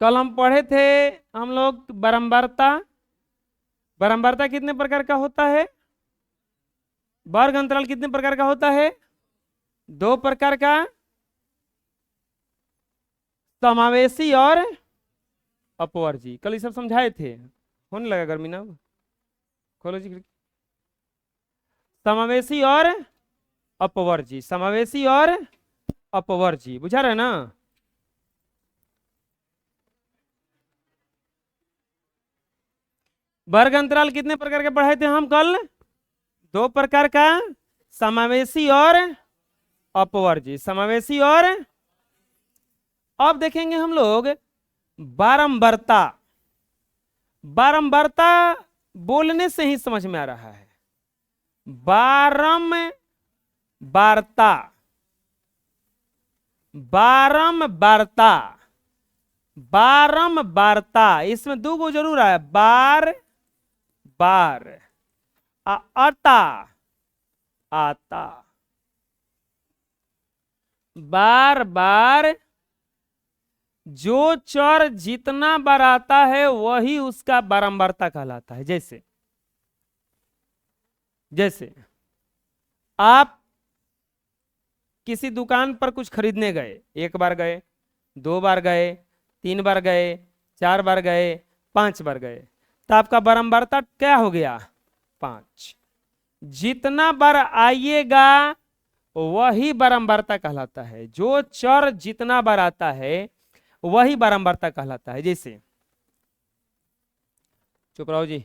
कल हम पढ़े थे हम लोग बारंबारता। बारंबारता कितने प्रकार का होता है? वर्ग अंतराल कितने प्रकार का होता है? दो प्रकार का, समावेशी और अपवर्जी। कल ये सब समझाए थे। होने लगा गर्मी ना? खोलो जी खिड़की। समावेशी और अपवर्जी, समावेशी और अपवर्जी, बुझा रहे ना? वर्ग अंतराल कितने प्रकार के पढ़ाए थे हम कल? दो प्रकार का, समावेशी और अपवर्जी, समावेशी और। अब देखेंगे हम लोग बारंबारता। बारंबारता बोलने से ही समझ में आ रहा है। बारंबारता, बारंबारता, बारंबारता, इसमें दो गो जरूर आया, बार बार, आता आता, बार बार। जो चर जितना बार आता है वही उसका बारंबारता कहलाता है। जैसे जैसे आप किसी दुकान पर कुछ खरीदने गए, एक बार गए, दो बार गए, तीन बार गए, चार बार गए, पांच बार गए, तो आपका बारंबारता क्या हो गया? पांच। जितना बार आइएगा वही बारंबारता कहलाता है। जो चर जितना बार आता है वही बारंबारता कहलाता है। जैसे, चुप रहो जी।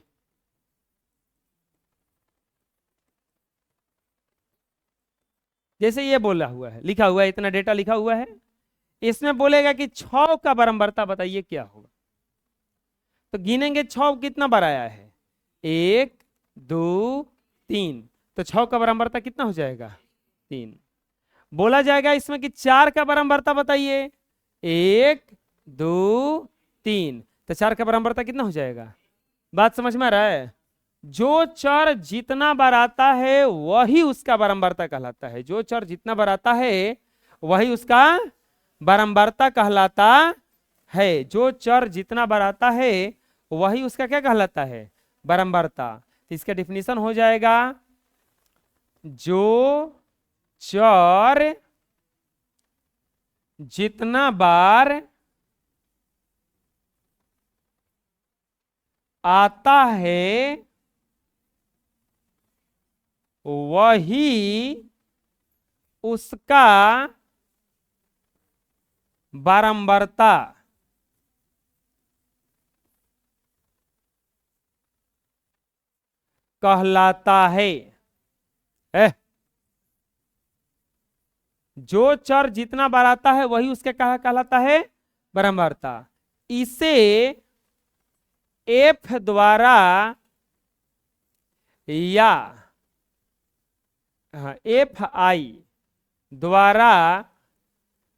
जैसे ये बोला हुआ है, लिखा हुआ है, इतना डेटा लिखा हुआ है, इसमें बोलेगा कि 6 का बारंबारता बताइए क्या होगा। तो गिनेंगे 6 कितना बार आया है, 1 2 3, तो 6 का बारंबारता कितना हो जाएगा? 3। बोला जाएगा इसमें कि 4 का बारंबारता बताइए, 1 2 3, तो 4 का बारंबारता कितना हो जाएगा? बात समझ में आ रहा है? जो चर जितना बार आता है वही उसका बारंबारता कहलाता है। जो चर जितना बार आता है वही उसका बारंबारता कहलाता है। जो चर जितना बार आता है वही उसका क्या कहलाता है? बारंबारता। तो इसका डिफिनीशन हो जाएगा, जो चर जितना बार आता है वही उसका बारंबारता कहलाता है। जो चर जितना बार आता है वही उसके कहा कहलाता है? बारंबारता। इसे एफ द्वारा या एफ आई द्वारा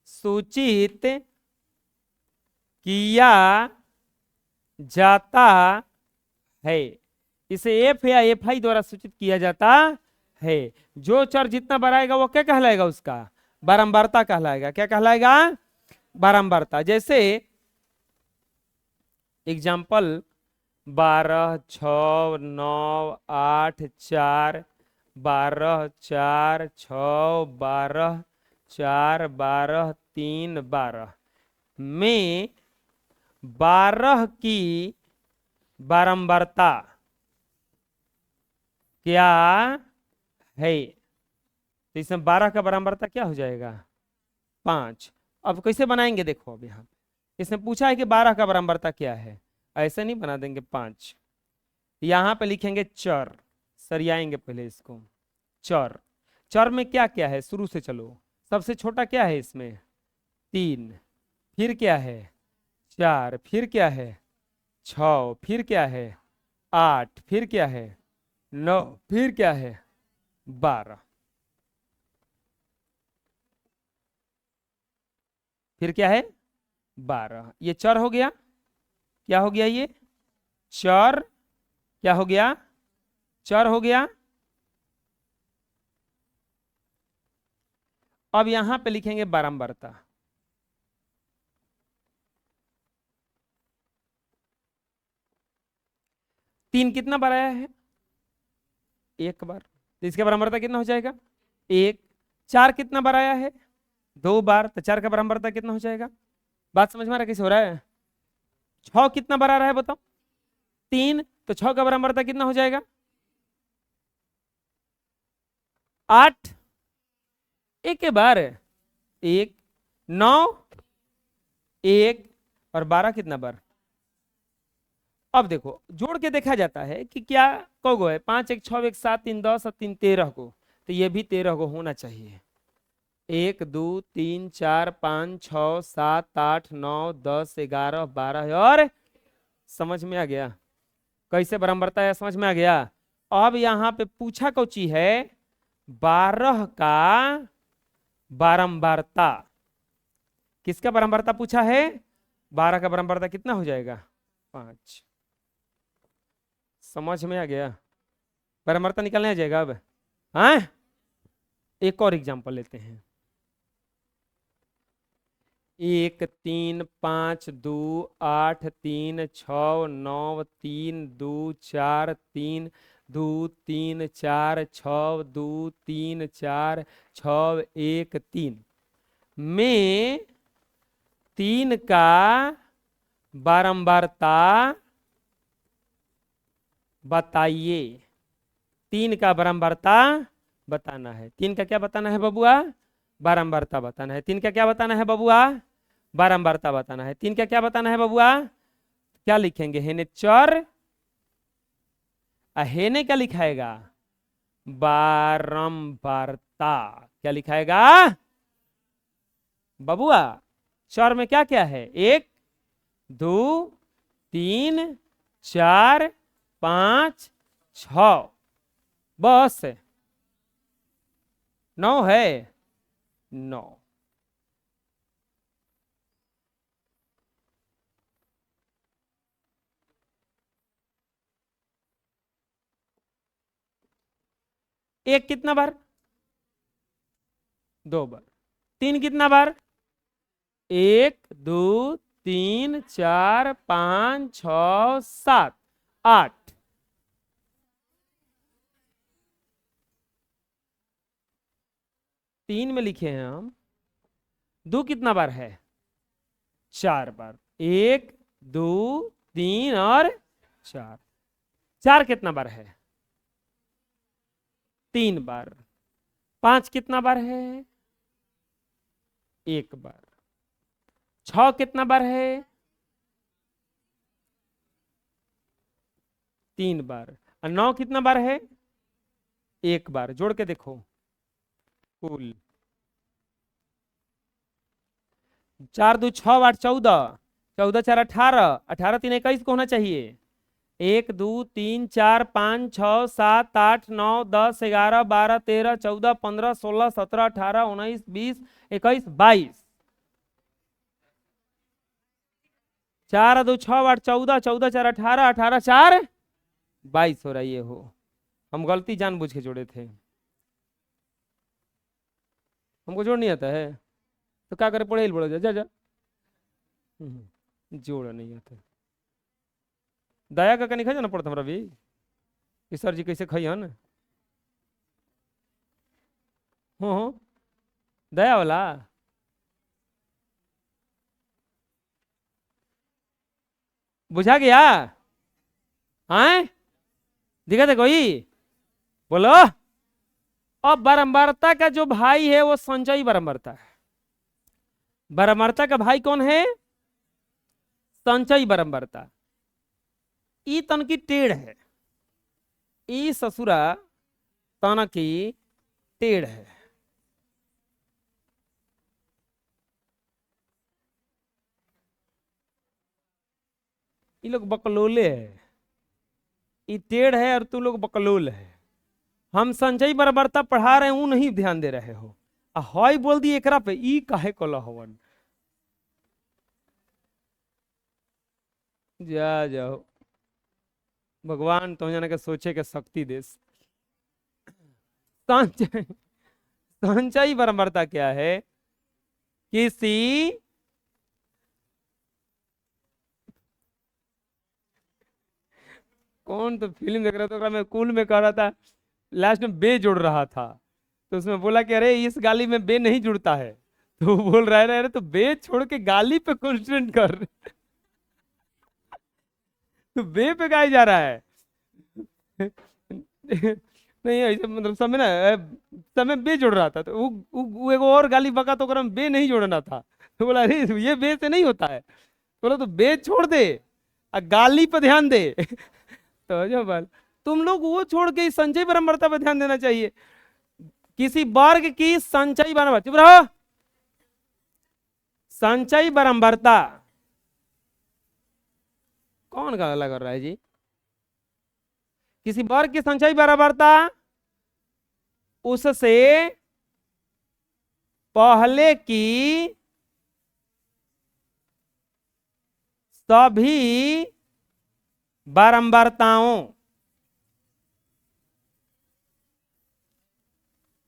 सूचित किया जाता है। इसे एफ या एफ आई द्वारा सूचित किया जाता है। जो चर जितना बढ़ाएगा वो क्या कहलाएगा? उसका बारंबारता कहलाएगा। क्या कहलाएगा? बारंबारता। जैसे एग्जाम्पल 12 6 9 8 4, 12 4 6 12 4 12 3 12 में 12 की बारंबारता क्या है? तो इसमें 12 का बारंबारता क्या हो जाएगा? 5। अब कैसे बनाएंगे देखो, अब यहाँ पे इसने पूछा है कि 12 का बारंबारता क्या है। ऐसे नहीं बना देंगे 5, यहाँ पे लिखेंगे चर। सरियाएंगे पहले इसको। चर, चर में क्या क्या है शुरू से चलो। सबसे छोटा क्या है इसमें? 3। फिर क्या है? 4। फिर क्या है? 6। फिर क्या है? 8। फिर क्या है? 9। फिर क्या है? 12। फिर क्या है? 12। ये चर हो गया। क्या हो गया ये? चर। क्या हो गया? चर हो गया। अब यहां पे लिखेंगे बारंबारता। 3 कितना बार आया है? 1 बार, तो इसका बराबरता कितना हो जाएगा? 1। 4 कितना बार आया है? 2 बार, तो 4 का बराबरता कितना हो जाएगा? बात समझ में आ रहा है कैसे हो रहा है? 6 कितना बार आ रहा है बताओ? 3, तो 6 का बराबरता कितना हो जाएगा? 8। एक के बार 1, 9, 1 और 12 कितना बार? अब देखो जोड़ के देखा जाता है कि क्या कौगो है, 5 1 6 1 7 3 10 और 3 13 को, तो ये भी 13 को होना चाहिए। 1 2 3 4 5 6 7 8 9 10 11 12 और समझ में आ गया कैसे बराबरता है? समझ में आ गया। अब यहाँ पे पूछा कौची है? 12 का बारंबारता। किसका बारंबारता पूछा है? 12 का बारंबारता कितना हो जाएगा? 5। समझ में आ गया? बारंबारता निकालने आ जाएगा अब। हाँ, एक और एग्जांपल लेते हैं। 1 3 5 2 8 3 6 9 3 2 4 3 2 3 4 6 2 3 4 6 1 3 में 3 का बारंबारता बताइए। 3 का बारंबारता बताना है। 3 का क्या बताना है बबुआ? बारंबारता बताना है। 3 का क्या बताना है बबुआ? बारंबारता बताना है। 3 का क्या बताना है बबुआ? क्या लिखेंगे? हेने चर, हेने क्या लिखाएगा? बारंबारता। क्या लिखाएगा बबुआ? चर में क्या क्या है? 1 2 3 4 5 6, बस 9 है। 9। एक कितना बार? 2 बार। 3 कितना बार? 1 2 3 4 5 6 7 8। 3 में लिखे हैं हम। 2 कितना बार है? 4 बार। 1 2 3 और 4। 4 कितना बार है? 3 बार। 5 कितना बार है? 1 बार। 6 कितना बार है? 3 बार। और 9 कितना बार है? 1 बार। जोड़ के देखो कुल। 4 2 6 8 14, 14 4 18, 18 3 21 को होना चाहिए। 1 2 3 4 5 6 7 8 9 10 11 12 13 14 15 16 17 18 19 20 21 22। 4 2 6 8 14, 14 4 18, 18 4 22 हो रहा है। ये हो, हम गलती जानबूझ के जोड़े थे। हमको जोड़ नहीं आता है तो क्या करे? पढ़े बोलो, जा जा जा। जोड़ नहीं आता। दया का नहीं खा जाना पड़ता हमारा भी कि सर जी कैसे खाई हन। हो दया वाला। बुझा गया? हाँ, दिखा दे कोई? बोलो। अब बारंबारता का जो भाई है वो संचयी बारंबारता है। बारंबारता का भाई कौन है? संचयी बारंबारता। ई तन की टेढ़ है। ई ससुरा तन की टेढ़ है। ये लोग बकलोले है। ये टेढ़ है और तू लोग बकलोल है। हम संचयी बारंबारता पढ़ा रहे हैं, वो नहीं ध्यान दे रहे हो। हॉय बोल दी एकरा पे, ई काहे कला हवन। जा जाओ, भगवान तो जाने के सोचे के शक्ति देस। संचय, संचयी बारंबारता क्या है? किसी कौन तो फिल्म देख रहा था, मैं कूल में कह रहा था, लास्ट में बे जुड़ रहा था, तो उसमें बोला कि अरे इस गाली में बे नहीं जुड़ता है। तो वो बोल रहा है अरे तो बे छोड़ के गाली पे कॉन्सेंट्रेट कर। तो बे पे गाया जा रहा है। नहीं ऐसे मतलब समय ना समय बे जोड़ रहा था, तो वो एगो और गाली बका तो ओकरा में बे नहीं जोड़ना था। तो बोला अरे ये बे से नहीं होता है। बोला तो बे छोड़ दे और गाली पे ध्यान दे। तो जो बाल, तुम लोग वो छोड़ के इस संचयी परंपरा पे ध्यान देना चाहिए। किसी वर्ग की संचयी परंपरा, चुप रहो। संचयी परंपरा कौन गाला कर रहा है जी? किसी वर्ग की संचयी परंपरा उससे पहले की सभी बारंबारताओं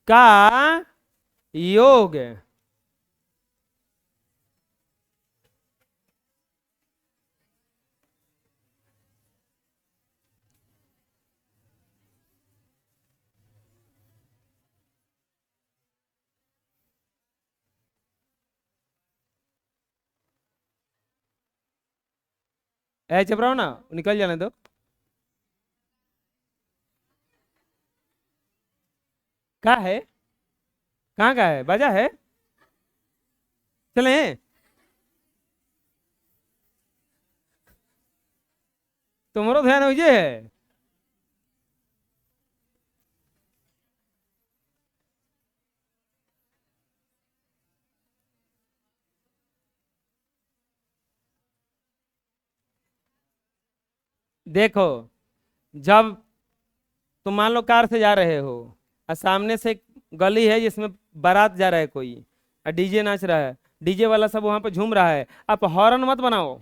का योग। ऐ चुप रहो ना, निकल जाने दो। कहा है? कहाँ का है? बाजा है? चले। तुम्हारो ध्यान हो है। देखो, जब तुम मान लो कार से जा रहे हो और सामने से एक गली है जिसमें बारात जा रहा है कोई, और डीजे नाच रहा है, डीजे वाला सब वहां पे झूम रहा है। आप हॉर्न मत बनाओ,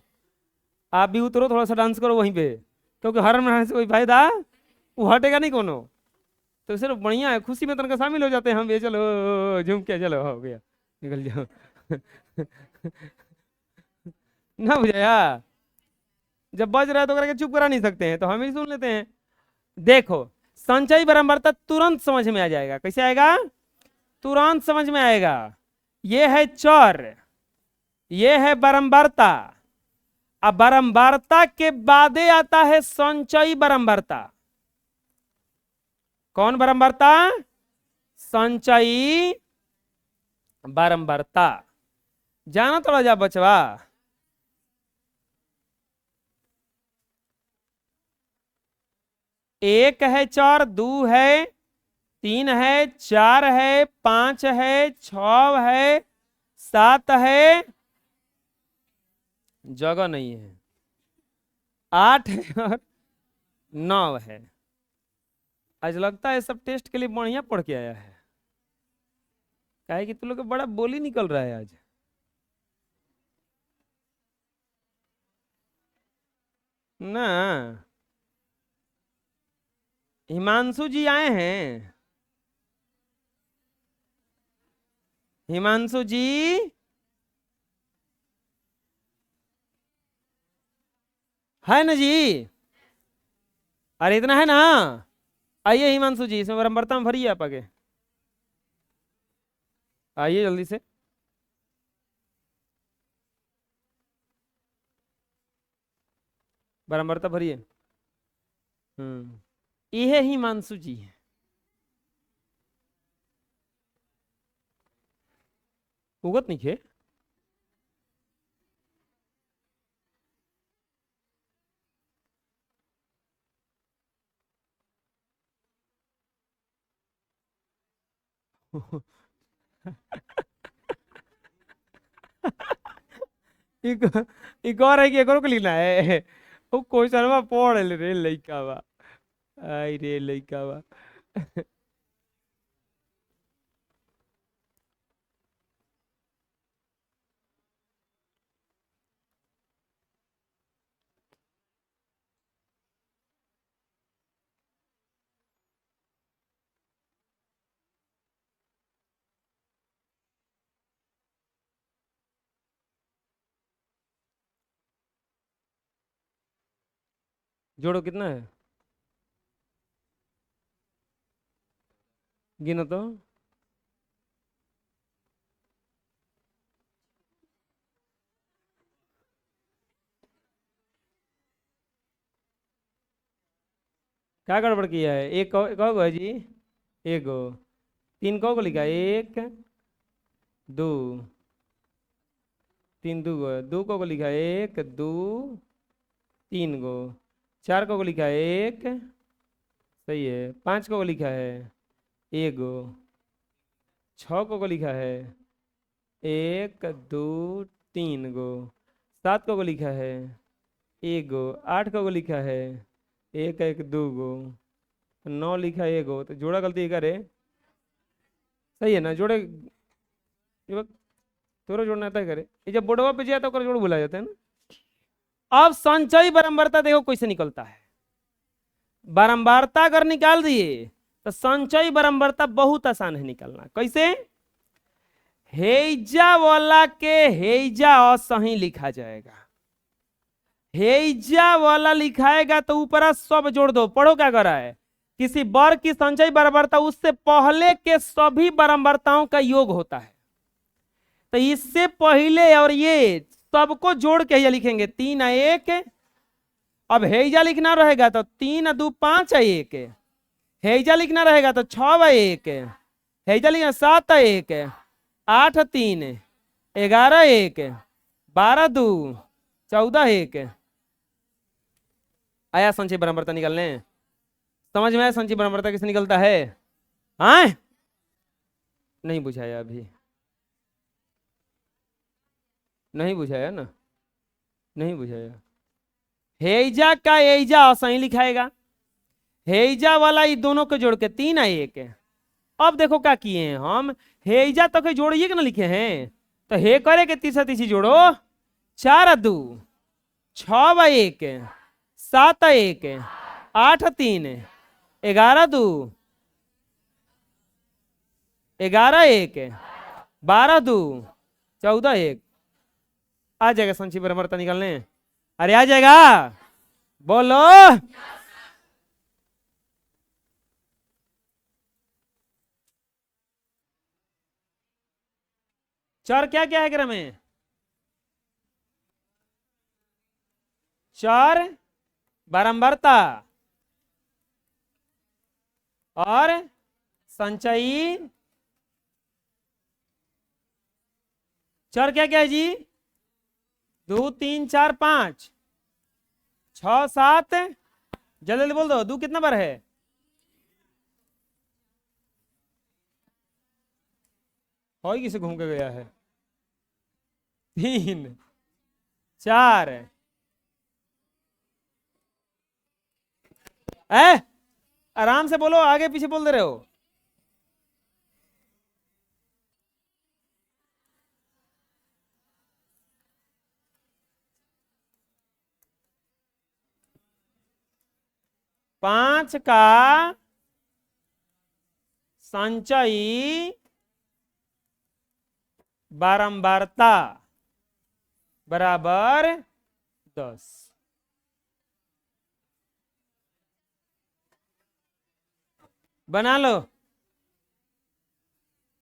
आप भी उतरो थोड़ा सा डांस करो वहीं पे, क्योंकि हॉर्न बनाने से कोई फायदा वो हटेगा नहीं कोनो। तो सिर्फ बढ़िया है, खुशी में तनका शामिल हो जाते हैं हम, ये चलो झूम के चलो हो गया, निकल जाओ। ना बुझाया? जब बज रहा है तो करके चुप करा नहीं सकते हैं, तो हम ही सुन लेते हैं। देखो, संचयी बारंबारता तुरंत समझ में आ जाएगा। कैसे आएगा? तुरंत समझ में आएगा। ये है चर, ये है बारंबारता। अब बारंबारता के बादे आता है संचयी बारंबारता। कौन बारंबारता? संचयी बारंबारता। जाना थोड़ा जा बचवा। एक है चर, दो है, तीन है, चार है, पांच है, छ है, सात है, जगह नहीं है, आठ है और नौ है। आज लगता है सब टेस्ट के लिए बढ़िया पढ़ के आया है। काहे कि तुम लोग का बड़ा बोली निकल रहा है आज। ना, हिमांशु जी आए हैं। हिमांशु जी, है ना जी? अरे इतना है ना? आइए हिमांशु जी, इसमें बरमरता में भरिए आप आगे। आइए जल्दी से। बरमरता भरिए। ये हिमांशु जी है। उगत नहीं खे। एक और है कि एक और को लिखना है। वो क्वेश्चन में पढ़ ले रे लइका बा। आई रे लइका बा। जोड़ो कितना है? गिनो तो। क्या गड़बड़ किया है? एक कहो गो है जी? एक गो। तीन कहो को लिखा है? एक दो तीन, दो गो दो को लिखा है? एक दो तीन गो। चार को लिखा है? एक, सही है। पाँच को लिखा है? एक गो। छः को लिखा है? एक दो तीन गो। सात को लिखा है? एक गो। आठ को लिखा है? एक एक दो गो। नौ लिखा है एक गो, तो जोड़ा गलती करे। सही है ना? जोड़े तोरो जोड़ना तय करे। ये जब बोर्डवा पे जाए तो ओकर जोड़ भुला जाता है ना। अब संचयी बारंबारता देखो कैसे निकलता है। बारंबारता अगर निकाल दिए तो संचयी बारंबारता बहुत आसान है निकालना। कैसे? हेजा वाला के हेजा असही लिखा जाएगा। हेजा वाला लिखाएगा तो ऊपर सब जोड़ दो। पढ़ो क्या कर रहा है? किसी वर्ग की संचयी बारंबारता उससे पहले के सभी बारंबारताओं का योग होता है। तो इससे पहले और ये सबको जोड़ के हेजा लिखेंगे। तीन एक, अब हेजा लिखना रहेगा तो तीन दो पांच एक, हेजा लिखना रहेगा तो छः एक, हेजा लिखना सात एक, आठ तीन, 11 एक, 12 दो 14 एक। आया संचयी बारंबारता निकालने? समझ में आया संचयी बारंबारता कैसे निकलता है? हाँ, नहीं बुझाया अभी? नहीं बुझाया ना? नहीं बुझाया। हेजा का एजा सही लिखाएगा। हेजा वाला ये दोनों को जोड़ के तीन है एक। अब देखो क्या किए हैं हम, हेजा तक जोड़िए के ना लिखे हैं, तो हे करे के तीसरा तीसरी जोड़ो। चार दो, छः एक, सात एक, आठ तीन, 11 दो 11 एक, 12 दो 14 एक। आ जाएगा संचयी बारंबारता निकालने? अरे आ जाएगा, बोलो। चार क्या क्या है क्रम में? चार बारंबारता और संचयी। चार क्या क्या है जी? 2 3 4 5 6 7। जल्दी जल्दी बोल दो, दो कितना बार है? और किसे घूम के गया है? 3 4। आराम से बोलो, आगे पीछे बोल दे रहे हो। पांच का संचयी बारंबारता बराबर 10। बना लो।